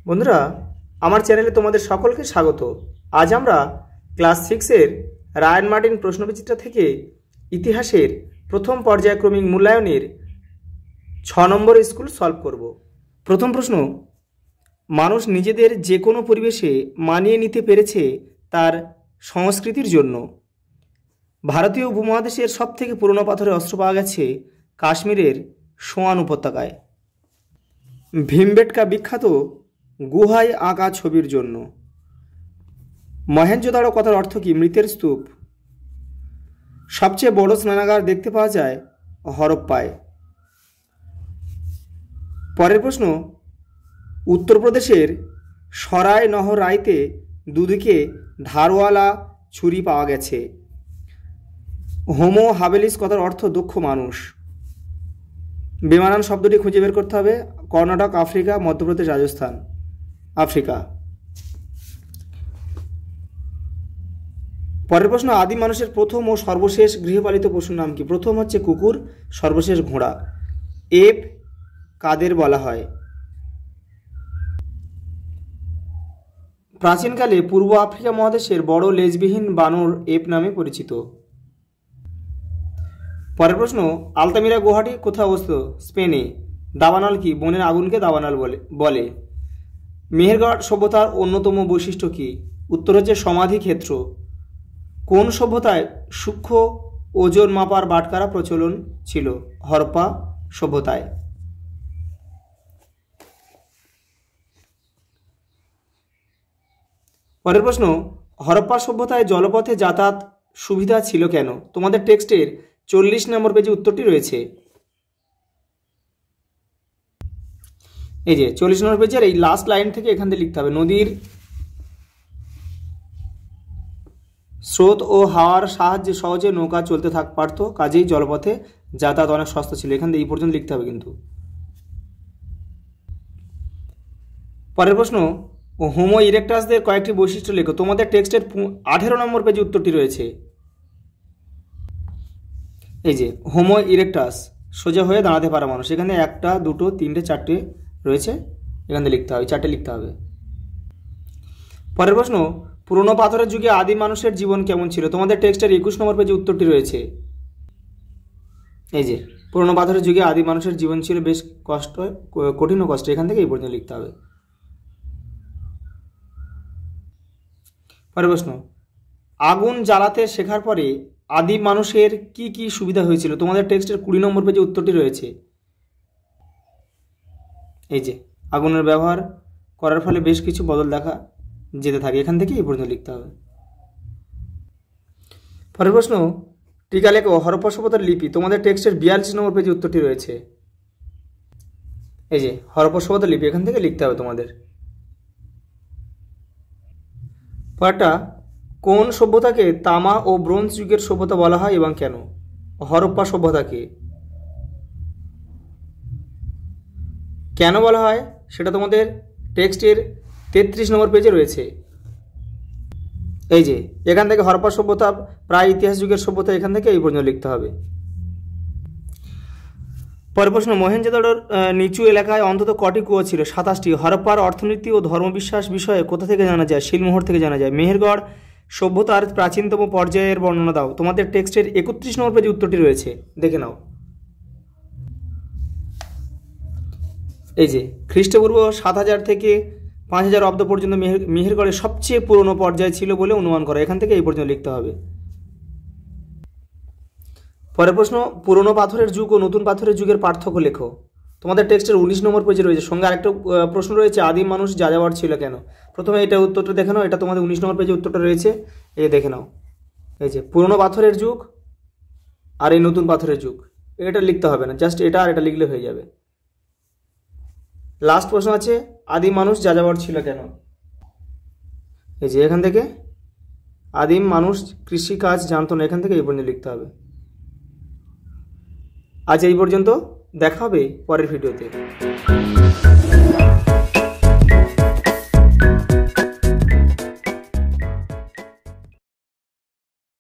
বন্ধুরা, আমার চ্যানেলে তোমাদের সকলকে স্বাগত। আজ আমরা ক্লাস 6-এর রায়ান মার্টিন প্রশ্নবিচিত্রা থেকে ইতিহাসের প্রথম পর্যায়ক্রমিক মূল্যায়নের 6 নম্বর স্কুল সলভ করব। প্রথম প্রশ্ন, মানুষ নিজেদের যে কোনো পরিবেশে মানিয়ে নিতে পেরেছে তার সংস্কৃতির জন্য। ভারতীয় উপমহাদেশের সবথেকে পুরনো পাথরের অস্ত্র পাওয়া গেছে কাশ্মীরের সোয়ান উপত্যকায়। ভীমবেটকা বিখ্যাত গুহায় আঁকা ছবির জন্য। মহেঞ্জোদারো কথার অর্থ কি? মৃতের স্তূপ। সবচেয়ে বড় স্নানাগার দেখতে পাওয়া যায় হরপ্পায়। পরের প্রশ্ন, উত্তরপ্রদেশের সরাই নহরাইতে দুদিকে ধারওয়ালা ছুরি পাওয়া গেছে। হোমো হাবেলিস কথার অর্থ দক্ষ মানুষ। বেমানান শব্দটি খুঁজে বের করতে হবে। Karnataka Africa, Madhya Pradesh Rajasthan Africa. পরের প্রশ্ন, আদিম মানুষের প্রথম ও সর্বশেষ গৃহপালিত পশুর নাম কি? প্রথম হচ্ছে কুকুর, সর্বশেষ ঘোড়া। এপ কাদের বলা হয়? প্রাচীনকালে পূর্ব আফ্রিকা মহাদেশের বড় লেজবিহীন বানর এপ নামে পরিচিত। পরের প্রশ্ন, আলতামিরা গুহাটি কোথায় অবস্থিত? স্পেনে। দাবানল কি? বনের আগুনকে দাবানল বলে। মেহেরগড় সভ্যতার অন্যতম বৈশিষ্ট্য কি? উত্তর হচ্ছে সমাধি ক্ষেত্র। কোন সভ্যতায় সূক্ষ্ম ওজন মাপার বাটখারা প্রচলন ছিল? হরপ্পা সভ্যতায়। পরের প্রশ্ন, হরপ্পা সভ্যতায় জলপথে যাতায়াত সুবিধা ছিল কেন? তোমাদের টেক্সটের 40 নম্বর পেজে উত্তরটি রয়েছে। এই যে 40 নম্বর পেজের এই লাস্ট লাইন থেকে এখান থেকে লিখতে হবে। নদীর স্রোত ও হাওয়ার সাহায্যে সহজে নৌকা চলতে পারত, কাজেই জলপথে যাতায়াত অনেক সস্তা ছিল। এখান থেকে এই পর্যন্ত লিখতে হবে কিন্তু। পরের প্রশ্ন, হোমো ইরেক্টাসদের কয়েকটি বৈশিষ্ট্য লেখো। তোমাদের টেক্সটের 18 নম্বর পেজে উত্তরটি রয়েছে। এই যে হোমো ইরেক্টাস, সোজা হয়ে দাঁড়াতে পারা মানুষ। এখানে 1, 2, 3, 4 রয়েছে, এখানে লিখতে হবে, 4টে লিখতে হবে। পরের প্রশ্ন, পুরনো পাথরের যুগে আদিম মানুষের জীবন কেমন ছিল? তোমাদের টেক্সটের 21 নম্বর পেজে উত্তরটি রয়েছে। এই যে পুরনো পাথরের যুগে আদিম মানুষের জীবন ছিল বেশ কঠিন ও কষ্ট। এখান থেকে এই পর্যন্ত লিখতে হবে। পরের প্রশ্ন, আগুন জ্বালাতে শেখার পরে আদিম মানুষের কি কি সুবিধা হয়েছিল? তোমাদের টেক্সটের 20 নম্বর পেজে উত্তরটি রয়েছে। এই যে আগুনের ব্যবহার করার ফলে বেশ কিছু বদল দেখা যেতে থাকে। এখান থেকে এই পর্যন্ত লিখতে হবে। পরের প্রশ্ন, টিকা লেখো হরপ্পা সভ্যতার লিপি। তোমাদের টেক্সটের 42 নম্বর পেজে উত্তরটি রয়েছে। এই যে হরপ্পা সভ্যতার লিপি, এখান থেকে লিখতে হবে তোমাদের। পরেরটা, কোন সভ্যতাকে তামা ও ব্রোঞ্জ যুগের সভ্যতা বলা হয় এবং কেন? হরপ্পা সভ্যতাকে। কেন বলা হয় সেটা তোমাদের টেক্সটের 33 নম্বর পেজে রয়েছে। এই যে এখান থেকে হরপ্পা সভ্যতা প্রায় ইতিহাস যুগের সভ্যতা, এখান থেকে এই পর্যন্ত লিখতে হবে। পরের প্রশ্ন, মহেঞ্জোদারোর নিচু এলাকায় অন্তত কটি কুয়ো ছিল? 27টি। হরপ্পার অর্থনীতি ও ধর্মবিশ্বাস বিষয়ে কোথা থেকে জানা যায়? শিলমোহর থেকে জানা যায়। মেহেরগড় সভ্যতার প্রাচীনতম পর্যায়ের বর্ণনা দাও। তোমাদের টেক্সটের 31 নম্বর পেজে উত্তরটি রয়েছে, দেখে নাও। এই যে খ্রিস্টপূর্ব 7000 থেকে 5000 অব্দ পর্যন্ত মেহেরগড়ের সবচেয়ে পুরনো পর্যায় ছিল বলে অনুমান করা। এখান থেকে এই পর্যন্ত লিখতে হবে। পরের প্রশ্ন, পুরনো পাথরের যুগ ও নতুন পাথরের যুগের পার্থক্য লেখো। তোমাদের টেক্সটের 19 নম্বর পেজে রয়েছে। সঙ্গে আরেকটা প্রশ্ন রয়েছে, আদিম মানুষ যাযাবর ছিল কেন? প্রথমে এটা উত্তরটা দেখে নাও। এটা তোমাদের 19 নম্বর পেজে উত্তরটা রয়েছে, এই দেখে নাও। এই যে পুরনো পাথরের যুগ আর এই নতুন পাথরের যুগ, এটা লিখতে হবে না, জাস্ট এটা আর এটা লিখলে হয়ে যাবে। লাস্ট প্রশ্ন আছে, আদিম মানুষ যাযাবর ছিল কেন? এই যে এখান থেকে আদিম মানুষ কৃষিকাজ জানতো না, এখান থেকে এই পর্যন্ত লিখতে হবে। আজ এই পর্যন্ত, দেখা হবে পরের ভিডিওতে।